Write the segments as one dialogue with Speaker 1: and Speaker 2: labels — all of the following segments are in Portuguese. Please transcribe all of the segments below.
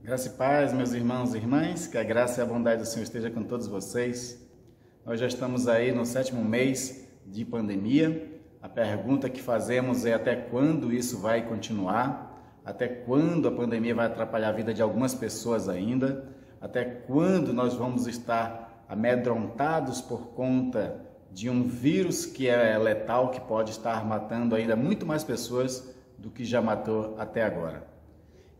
Speaker 1: Graça e paz, meus irmãos e irmãs, que a graça e a bondade do Senhor esteja com todos vocês. Nós já estamos aí no 7º mês de pandemia. A pergunta que fazemos é até quando isso vai continuar? Até quando a pandemia vai atrapalhar a vida de algumas pessoas ainda? Até quando nós vamos estar amedrontados por conta de um vírus que é letal, que pode estar matando ainda muito mais pessoas do que já matou até agora?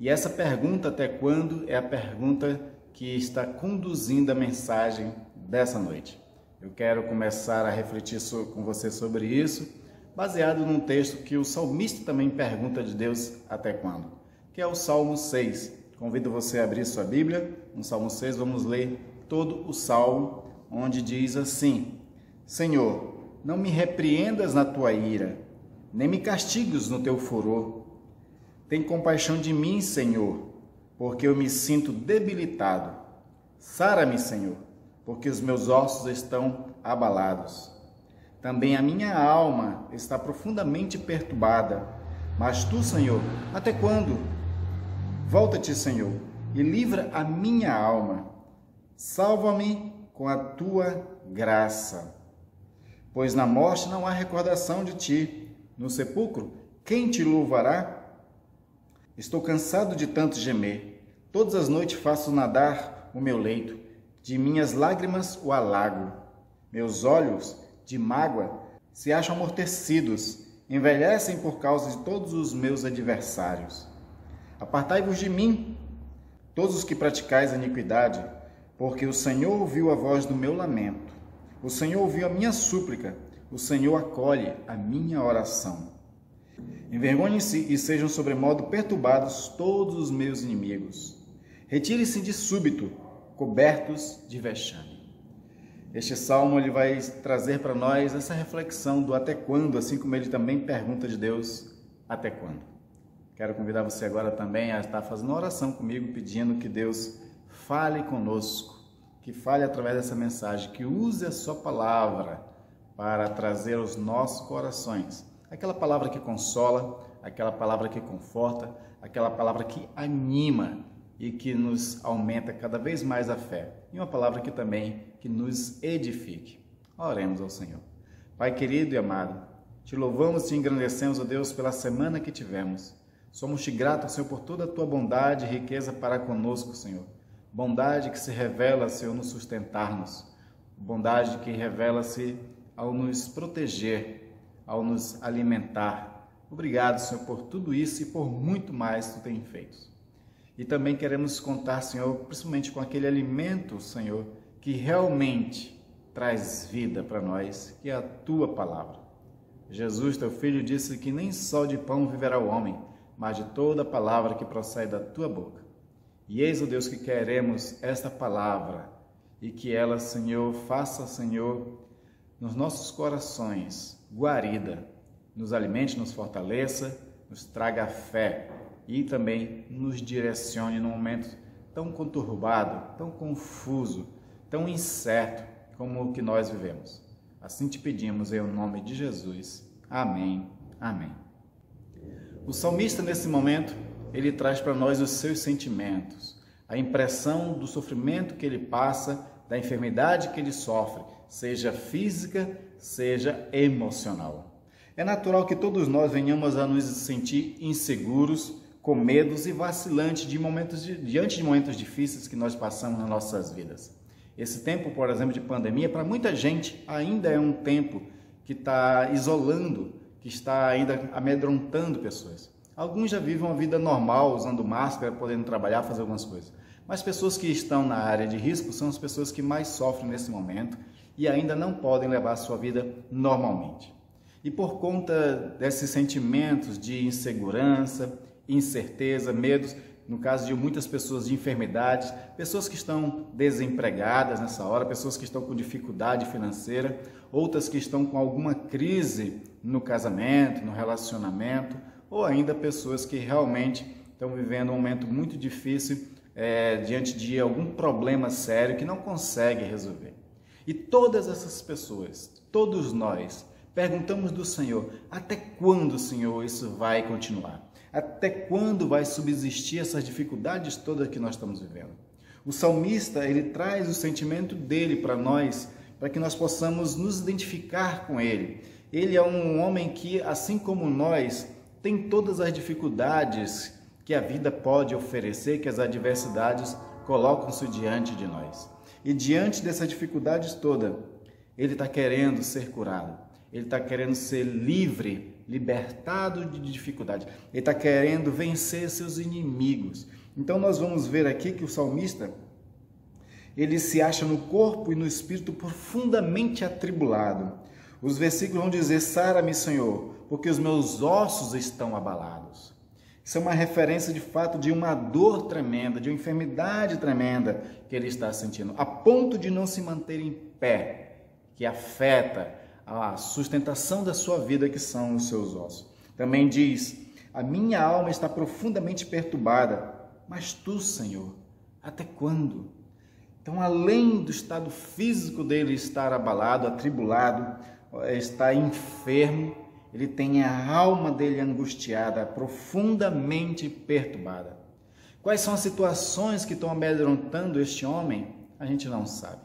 Speaker 1: E essa pergunta, até quando, é a pergunta que está conduzindo a mensagem dessa noite. Eu quero começar a refletir com você sobre isso, baseado num texto que o salmista também pergunta de Deus até quando, que é o Salmo 6. Convido você a abrir sua Bíblia. No Salmo 6 vamos ler todo o Salmo, onde diz assim: Senhor, não me repreendas na tua ira, nem me castigues no teu furor. Tem compaixão de mim, Senhor, porque eu me sinto debilitado. Sara-me, Senhor, porque os meus ossos estão abalados. Também a minha alma está profundamente perturbada. Mas tu, Senhor, até quando? Volta-te, Senhor, e livra a minha alma. Salva-me com a tua graça. Pois na morte não há recordação de ti. No sepulcro, quem te louvará? Estou cansado de tanto gemer. Todas as noites faço nadar o meu leito. De minhas lágrimas o alago. Meus olhos, de mágoa, se acham amortecidos. Envelhecem por causa de todos os meus adversários. Apartai-vos de mim, todos os que praticais a iniquidade, porque o Senhor ouviu a voz do meu lamento. O Senhor ouviu a minha súplica. O Senhor acolhe a minha oração. Envergonhem-se e sejam sobremodo perturbados todos os meus inimigos. Retirem-se de súbito, cobertos de vexame. Este salmo ele vai trazer para nós essa reflexão do até quando, assim como ele também pergunta de Deus, até quando? Quero convidar você agora também a estar fazendo uma oração comigo, pedindo que Deus fale conosco, que fale através dessa mensagem, que use a sua palavra para trazer aos nossos corações aquela palavra que consola, aquela palavra que conforta, aquela palavra que anima e que nos aumenta cada vez mais a fé. E uma palavra que também que nos edifique. Oremos ao Senhor. Pai querido e amado, te louvamos e te engrandecemos, ó Deus, pela semana que tivemos. Somos-te gratos, Senhor, por toda a tua bondade e riqueza para conosco, Senhor. Bondade que se revela, Senhor, no sustentar-nos. Bondade que revela-se ao nos proteger, ao nos alimentar. Obrigado, Senhor, por tudo isso e por muito mais que tu tem feito. E também queremos contar, Senhor, principalmente com aquele alimento, Senhor, que realmente traz vida para nós, que é a tua palavra. Jesus, teu filho, disse que nem só de pão viverá o homem, mas de toda a palavra que procede da tua boca. E eis, ó Deus, que queremos esta palavra e que ela, Senhor, faça, Senhor, nos nossos corações guarida, nos alimente, nos fortaleça, nos traga fé e também nos direcione num momento tão conturbado, tão confuso, tão incerto como o que nós vivemos. Assim te pedimos em nome de Jesus. Amém. Amém. O salmista, nesse momento, ele traz para nós os seus sentimentos, a impressão do sofrimento que ele passa, da enfermidade que ele sofre, seja física, seja emocional. É natural que todos nós venhamos a nos sentir inseguros, com medos e vacilantes diante de momentos difíceis que nós passamos nas nossas vidas. Esse tempo, por exemplo, de pandemia, para muita gente ainda é um tempo que está isolando, que está ainda amedrontando pessoas. Alguns já vivem uma vida normal, usando máscara, podendo trabalhar, fazer algumas coisas. Mas pessoas que estão na área de risco são as pessoas que mais sofrem nesse momento e ainda não podem levar a sua vida normalmente. E por conta desses sentimentos de insegurança, incerteza, medos, no caso de muitas pessoas de enfermidades, pessoas que estão desempregadas nessa hora, pessoas que estão com dificuldade financeira, outras que estão com alguma crise no casamento, no relacionamento, ou ainda pessoas que realmente estão vivendo um momento muito difícil diante de algum problema sério que não consegue resolver. E todas essas pessoas, todos nós, perguntamos do Senhor, até quando, Senhor, isso vai continuar? Até quando vai subsistir essas dificuldades todas que nós estamos vivendo? O salmista, ele traz o sentimento dele para nós, para que nós possamos nos identificar com ele. Ele é um homem que, assim como nós, tem todas as dificuldades que a vida pode oferecer, que as adversidades colocam-se diante de nós. E diante dessas dificuldades todas, ele está querendo ser curado, ele está querendo ser livre, libertado de dificuldade, ele está querendo vencer seus inimigos. Então nós vamos ver aqui que o salmista, ele se acha no corpo e no espírito profundamente atribulado. Os versículos vão dizer: sara-me, Senhor, porque os meus ossos estão abalados. Isso é uma referência de fato de uma dor tremenda, de uma enfermidade tremenda que ele está sentindo, a ponto de não se manter em pé, que afeta a sustentação da sua vida, que são os seus ossos. Também diz: a minha alma está profundamente perturbada, mas tu, Senhor, até quando? Então, além do estado físico dele estar abalado, atribulado, estar enfermo, ele tem a alma dele angustiada, profundamente perturbada. Quais são as situações que estão amedrontando este homem? A gente não sabe.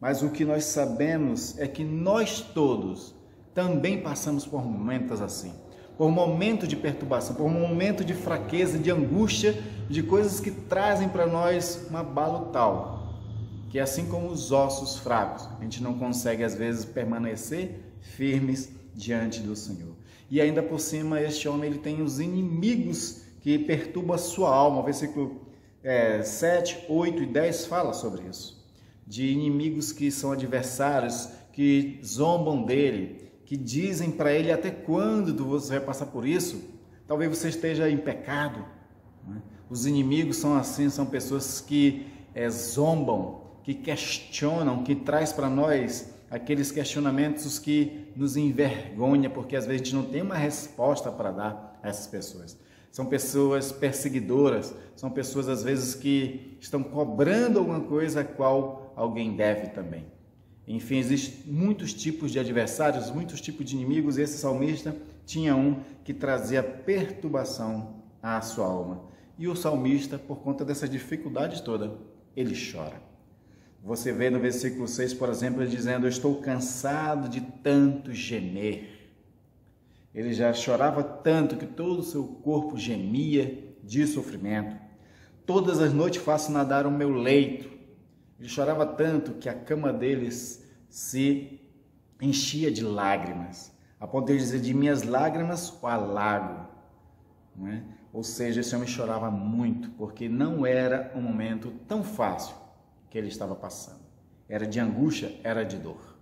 Speaker 1: Mas o que nós sabemos é que nós todos também passamos por momentos assim, por momentos de perturbação, por momentos de fraqueza, de angústia, de coisas que trazem para nós um abalo tal, que assim como os ossos fracos, a gente não consegue às vezes permanecer firmes diante do Senhor. E ainda por cima, este homem ele tem os inimigos que perturbam a sua alma. O versículo 7, 8 e 10 fala sobre isso. De inimigos que são adversários, que zombam dele, que dizem para ele: até quando você vai passar por isso? Talvez você esteja em pecado. Os inimigos são assim, são pessoas que zombam, que questionam, que traz para nós aqueles questionamentos que nos envergonham, porque às vezes a gente não tem uma resposta para dar a essas pessoas. São pessoas perseguidoras, são pessoas às vezes que estão cobrando alguma coisa a qual alguém deve também. Enfim, existem muitos tipos de adversários, muitos tipos de inimigos, e esse salmista tinha um que trazia perturbação à sua alma. E o salmista, por conta dessa dificuldade toda, ele chora. Você vê no versículo 6, por exemplo, ele dizendo: eu estou cansado de tanto gemer. Ele já chorava tanto que todo o seu corpo gemia de sofrimento. Todas as noites faço nadar o meu leito. Ele chorava tanto que a cama deles se enchia de lágrimas, a ponto de dizer: de minhas lágrimas o alago. Não é? Ou seja, esse homem chorava muito, porque não era um momento tão fácil que ele estava passando. Era de angústia, era de dor.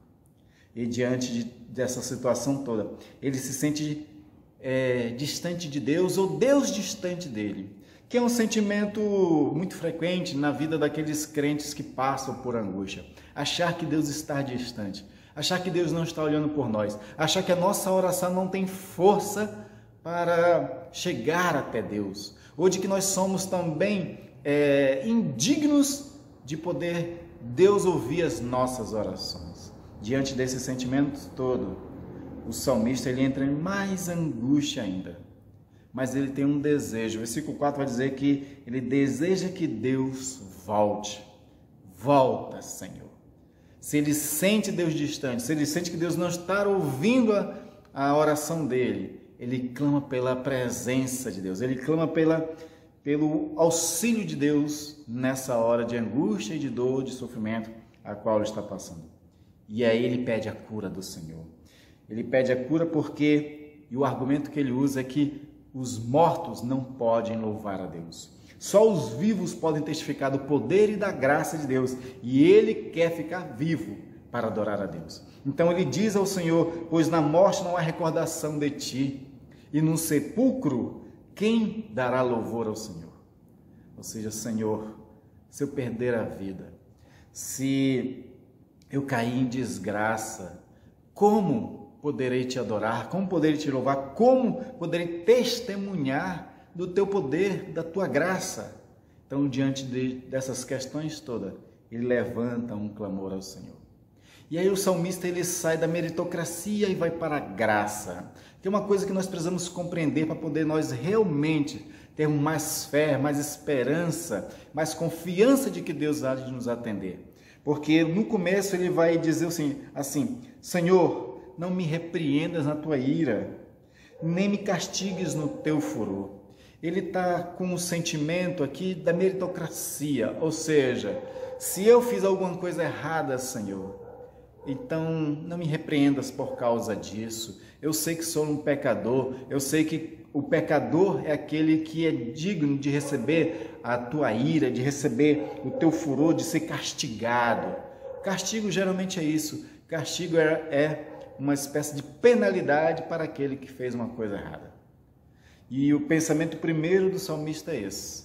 Speaker 1: E diante dessa situação toda, ele se sente distante de Deus, ou Deus distante dele, que é um sentimento muito frequente na vida daqueles crentes que passam por angústia. Achar que Deus está distante, achar que Deus não está olhando por nós, achar que a nossa oração não tem força para chegar até Deus, ou de que nós somos também indignos de poder Deus ouvir as nossas orações. Diante desses sentimentos todo, o salmista ele entra em mais angústia ainda. Mas ele tem um desejo. O versículo 4 vai dizer que ele deseja que Deus volte. Volta, Senhor. Se ele sente Deus distante, se ele sente que Deus não está ouvindo a oração dele, ele clama pela presença de Deus, ele clama pelo auxílio de Deus nessa hora de angústia e de dor, de sofrimento a qual ele está passando. E aí ele pede a cura do Senhor. Ele pede a cura porque, e o argumento que ele usa é que os mortos não podem louvar a Deus. Só os vivos podem testificar do poder e da graça de Deus. E ele quer ficar vivo para adorar a Deus. Então ele diz ao Senhor: pois na morte não há recordação de ti, e no sepulcro quem dará louvor ao Senhor? Ou seja, Senhor, se eu perder a vida, se eu cair em desgraça, como poderei te adorar? Como poderei te louvar? Como poderei testemunhar do teu poder, da tua graça? Então, diante dessas questões todas, ele levanta um clamor ao Senhor. E aí o salmista ele sai da meritocracia e vai para a graça. Tem uma coisa que nós precisamos compreender para poder nós realmente termos mais fé, mais esperança, mais confiança de que Deus há de nos atender. Porque no começo ele vai dizer assim, Senhor, não me repreendas na tua ira, nem me castigues no teu furor. Ele está com o sentimento aqui da meritocracia, ou seja, se eu fiz alguma coisa errada, Senhor, então não me repreendas por causa disso. Eu sei que sou um pecador, eu sei que o pecador é aquele que é digno de receber a tua ira, de receber o teu furor, de ser castigado. Castigo geralmente é isso, castigo é uma espécie de penalidade para aquele que fez uma coisa errada. E o pensamento primeiro do salmista é esse,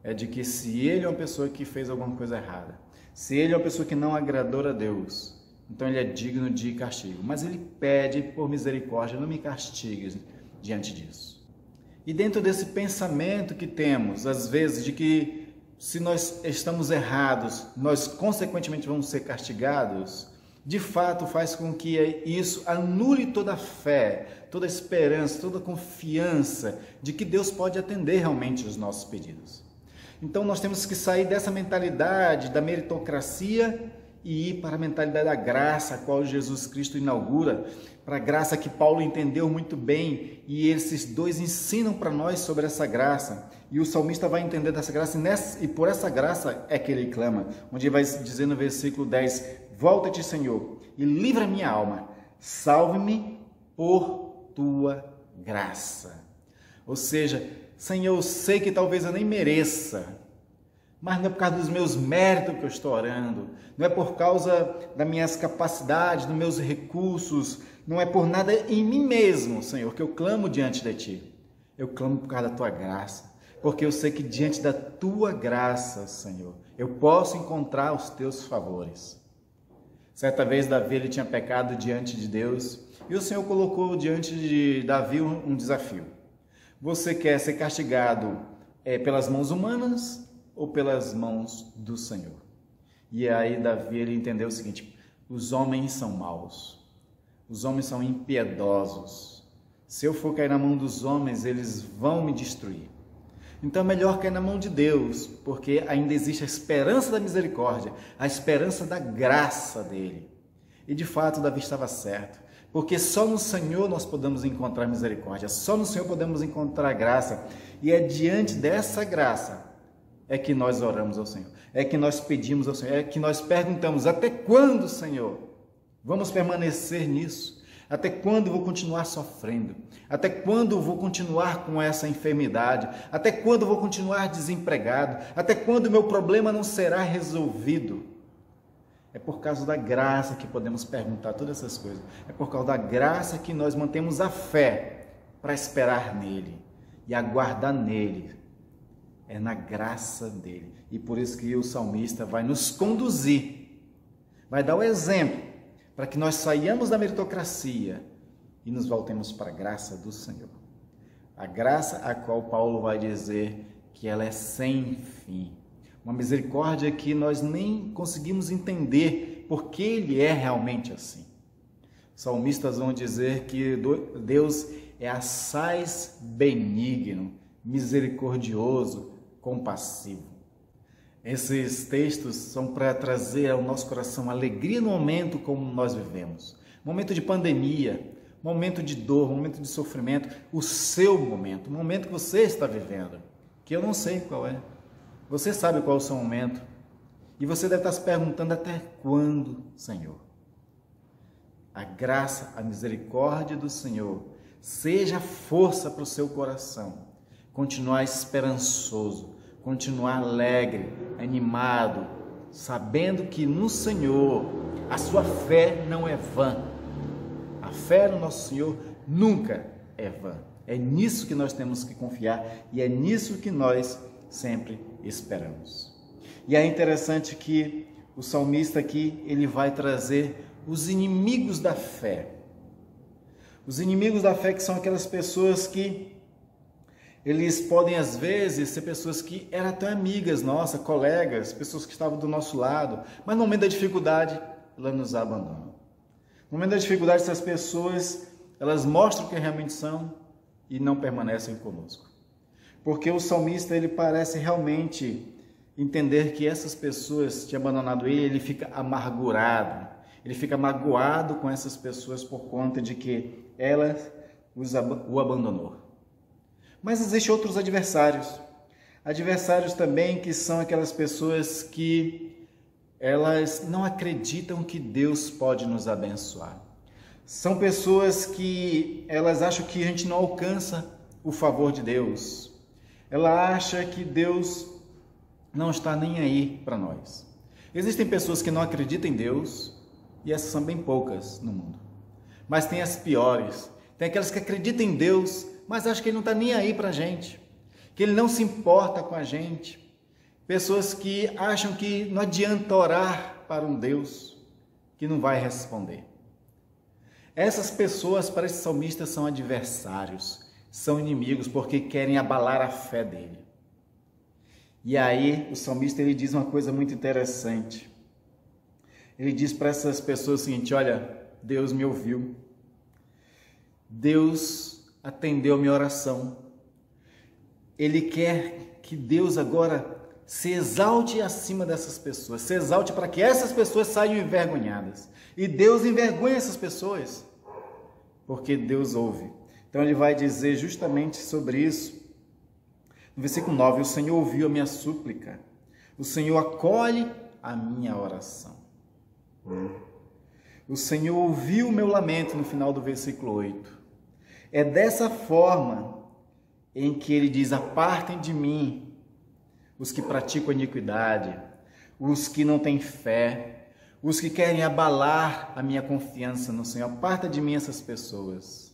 Speaker 1: é de que se ele é uma pessoa que fez alguma coisa errada, se ele é uma pessoa que não agradou a Deus, então ele é digno de castigo. Mas ele pede por misericórdia, não me castigues diante disso. E dentro desse pensamento que temos, às vezes, de que se nós estamos errados, nós consequentemente vamos ser castigados, de fato faz com que isso anule toda a fé, toda a esperança, toda a confiança de que Deus pode atender realmente os nossos pedidos. Então nós temos que sair dessa mentalidade da meritocracia e ir para a mentalidade da graça, a qual Jesus Cristo inaugura, para a graça que Paulo entendeu muito bem, e esses dois ensinam para nós sobre essa graça, e o salmista vai entender dessa graça, e por essa graça é que ele clama, onde ele vai dizer no versículo 10, volta-te, Senhor, e livra minha alma, salve-me por tua graça. Ou seja, Senhor, eu sei que talvez eu nem mereça, mas não é por causa dos meus méritos que eu estou orando, não é por causa das minhas capacidades, dos meus recursos, não é por nada em mim mesmo, Senhor, que eu clamo diante de Ti. Eu clamo por causa da Tua graça, porque eu sei que diante da Tua graça, Senhor, eu posso encontrar os Teus favores. Certa vez Davi ele tinha pecado diante de Deus e o Senhor colocou diante de Davi um desafio. Você quer ser castigado pelas mãos humanas ou pelas mãos do Senhor? E aí Davi ele entendeu o seguinte, os homens são maus, os homens são impiedosos, se eu for cair na mão dos homens, eles vão me destruir. Então é melhor cair na mão de Deus, porque ainda existe a esperança da misericórdia, a esperança da graça dele. E de fato Davi estava certo, porque só no Senhor nós podemos encontrar misericórdia, só no Senhor podemos encontrar graça, e é diante dessa graça é que nós oramos ao Senhor, é que nós pedimos ao Senhor, é que nós perguntamos, até quando, Senhor, vamos permanecer nisso? Até quando vou continuar sofrendo? Até quando vou continuar com essa enfermidade? Até quando vou continuar desempregado? Até quando meu problema não será resolvido? É por causa da graça que podemos perguntar todas essas coisas. É por causa da graça que nós mantemos a fé para esperar nele e aguardar nele. É na graça dele. E por isso que o salmista vai nos conduzir, vai dar o exemplo, para que nós saiamos da meritocracia e nos voltemos para a graça do Senhor. A graça a qual Paulo vai dizer que ela é sem fim. Uma misericórdia que nós nem conseguimos entender porque Ele é realmente assim. Os salmistas vão dizer que Deus é assaz benigno, misericordioso, compassivo. Esses textos são para trazer ao nosso coração alegria no momento como nós vivemos. Momento de pandemia, momento de dor, momento de sofrimento, o seu momento, o momento que você está vivendo, que eu não sei qual é. Você sabe qual é o seu momento. E você deve estar se perguntando até quando, Senhor? A graça, a misericórdia do Senhor seja força para o seu coração. Continuar esperançoso, continuar alegre, animado, sabendo que no Senhor a sua fé não é vã. A fé no nosso Senhor nunca é vã. É nisso que nós temos que confiar e é nisso que nós sempre esperamos. E é interessante que o salmista aqui, ele vai trazer os inimigos da fé. Os inimigos da fé que são aquelas pessoas que eles podem, às vezes, ser pessoas que eram até amigas nossas, colegas, pessoas que estavam do nosso lado, mas no momento da dificuldade, elas nos abandonam. No momento da dificuldade, essas pessoas, elas mostram o que realmente são e não permanecem conosco. Porque o salmista, ele parece realmente entender que essas pessoas tinham abandonado ele fica amargurado, ele fica magoado com essas pessoas por conta de que elas o abandonou. Mas existem outros adversários também, que são aquelas pessoas que elas não acreditam que Deus pode nos abençoar. São pessoas que elas acham que a gente não alcança o favor de Deus. Ela acha que Deus não está nem aí para nós. Existem pessoas que não acreditam em Deus, e essas são bem poucas no mundo. Mas tem as piores. Tem aquelas que acreditam em Deus, mas acham que Ele não está nem aí para a gente, que Ele não se importa com a gente. Pessoas que acham que não adianta orar para um Deus que não vai responder. Essas pessoas, para esse salmista, são adversários, são inimigos, porque querem abalar a fé dele. E aí o salmista ele diz uma coisa muito interessante. Ele diz para essas pessoas o seguinte: olha, Deus me ouviu, Deus atendeu a minha oração. Ele quer que Deus agora se exalte acima dessas pessoas, se exalte para que essas pessoas saiam envergonhadas. E Deus envergonha essas pessoas, porque Deus ouve. Então ele vai dizer justamente sobre isso. No versículo 9, o Senhor ouviu a minha súplica, o Senhor acolhe a minha oração. O Senhor ouviu o meu lamento, no final do versículo 8. É dessa forma em que ele diz: apartem de mim os que praticam iniquidade, os que não têm fé, os que querem abalar a minha confiança no Senhor. Aparta de mim essas pessoas.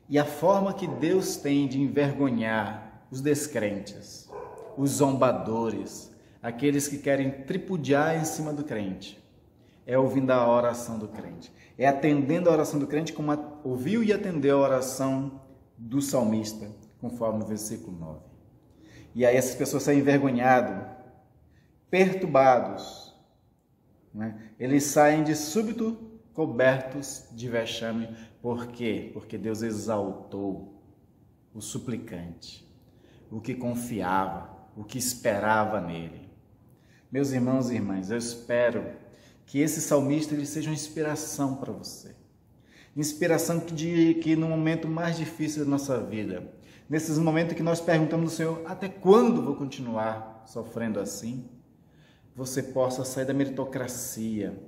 Speaker 1: E a forma que Deus tem de envergonhar os descrentes, os zombadores, aqueles que querem tripudiar em cima do crente, é ouvindo a oração do crente, é atendendo a oração do crente, como ouviu e atendeu a oração do salmista, conforme no versículo 9. E aí essas pessoas saem envergonhados, perturbados, eles saem de súbito cobertos de vexame. Por quê? Porque Deus exaltou o suplicante, o que confiava, o que esperava nele. Meus irmãos e irmãs, eu espero que esse salmista ele seja uma inspiração para você. Inspiração que no momento mais difícil da nossa vida, nesses momentos que nós perguntamos ao Senhor: até quando vou continuar sofrendo assim? Você possa sair da meritocracia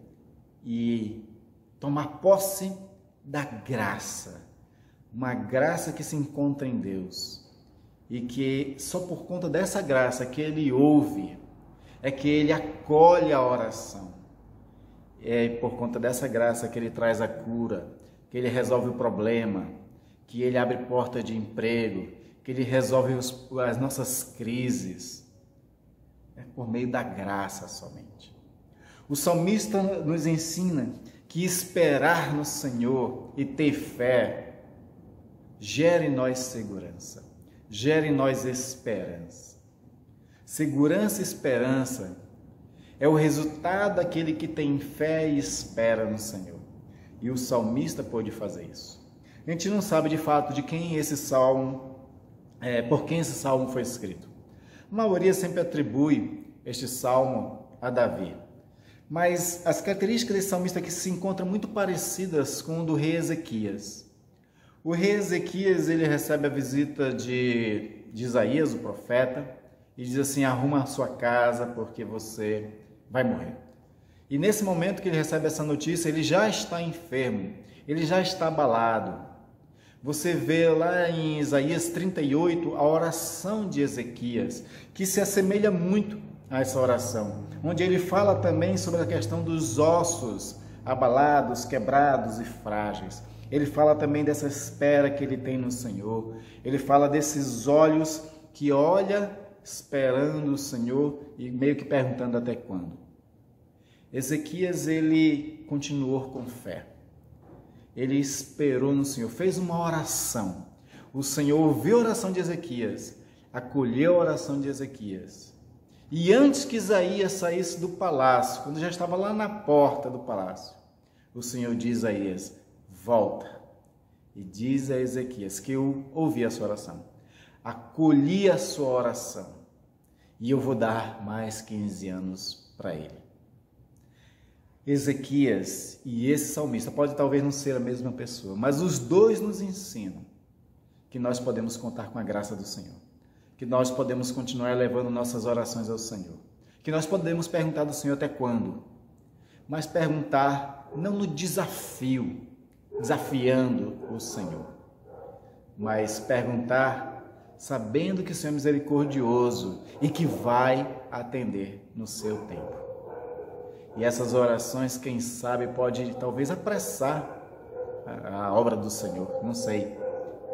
Speaker 1: e tomar posse da graça, uma graça que se encontra em Deus, e que só por conta dessa graça que Ele ouve, é que Ele acolhe a oração, é por conta dessa graça que Ele traz a cura, que Ele resolve o problema, que Ele abre porta de emprego, que Ele resolve as nossas crises, é por meio da graça somente. O salmista nos ensina que esperar no Senhor e ter fé gera em nós segurança, gera em nós esperança. Segurança e esperança é o resultado daquele que tem fé e espera no Senhor. E o salmista pôde fazer isso. A gente não sabe de fato de quem esse salmo, por quem esse salmo foi escrito. A maioria sempre atribui este salmo a Davi. Mas as características desse salmista aqui se encontram muito parecidas com o do rei Ezequias. O rei Ezequias ele recebe a visita de Isaías, o profeta, e diz assim: arruma a sua casa porque você vai morrer. E nesse momento que ele recebe essa notícia, ele já está enfermo, ele já está abalado. Você vê lá em Isaías 38 a oração de Ezequias, que se assemelha muito a essa oração, onde ele fala também sobre a questão dos ossos abalados, quebrados e frágeis. Ele fala também dessa espera que ele tem no Senhor. Ele fala desses olhos que olha esperando o Senhor e meio que perguntando até quando. Ezequias, ele continuou com fé. Ele esperou no Senhor, fez uma oração. O Senhor ouviu a oração de Ezequias, acolheu a oração de Ezequias. E antes que Isaías saísse do palácio, quando já estava lá na porta do palácio, o Senhor diz a Isaías: volta. E diz a Ezequias que eu ouvi a sua oração, acolhi a sua oração e eu vou dar mais 15 anos para ele. Ezequias e esse salmista pode talvez não ser a mesma pessoa, mas os dois nos ensinam que nós podemos contar com a graça do Senhor, que nós podemos continuar levando nossas orações ao Senhor, que nós podemos perguntar do Senhor até quando, mas perguntar não no desafio, desafiando o Senhor, mas perguntar sabendo que o Senhor é misericordioso e que vai atender no seu tempo. E essas orações, quem sabe, pode talvez apressar a obra do Senhor, não sei.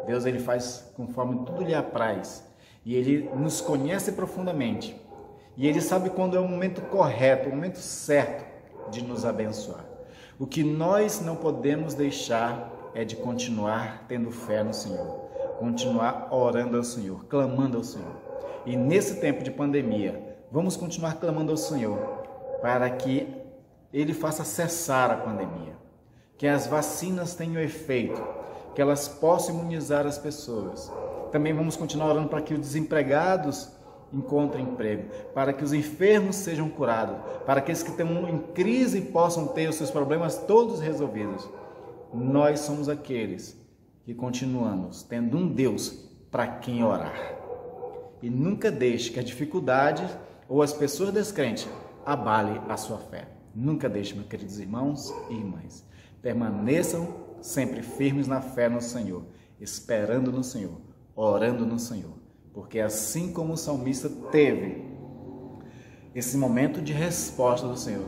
Speaker 1: Deus, ele faz conforme tudo lhe apraz e ele nos conhece profundamente e ele sabe quando é o momento correto, o momento certo de nos abençoar. O que nós não podemos deixar é de continuar tendo fé no Senhor, continuar orando ao Senhor, clamando ao Senhor. E nesse tempo de pandemia, vamos continuar clamando ao Senhor para que Ele faça cessar a pandemia, que as vacinas tenham efeito, que elas possam imunizar as pessoas. Também vamos continuar orando para que os desempregados encontrem emprego, para que os enfermos sejam curados, para que aqueles que estão em crise possam ter os seus problemas todos resolvidos. Nós somos aqueles que continuamos tendo um Deus para quem orar. E nunca deixe que a dificuldade ou as pessoas descrentes abale a sua fé. Nunca deixe, meus queridos irmãos e irmãs. Permaneçam sempre firmes na fé no Senhor, esperando no Senhor, orando no Senhor. Porque assim como o salmista teve esse momento de resposta do Senhor,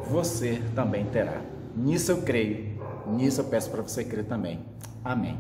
Speaker 1: você também terá. Nisso eu creio, nisso eu peço para você crer também. Amém.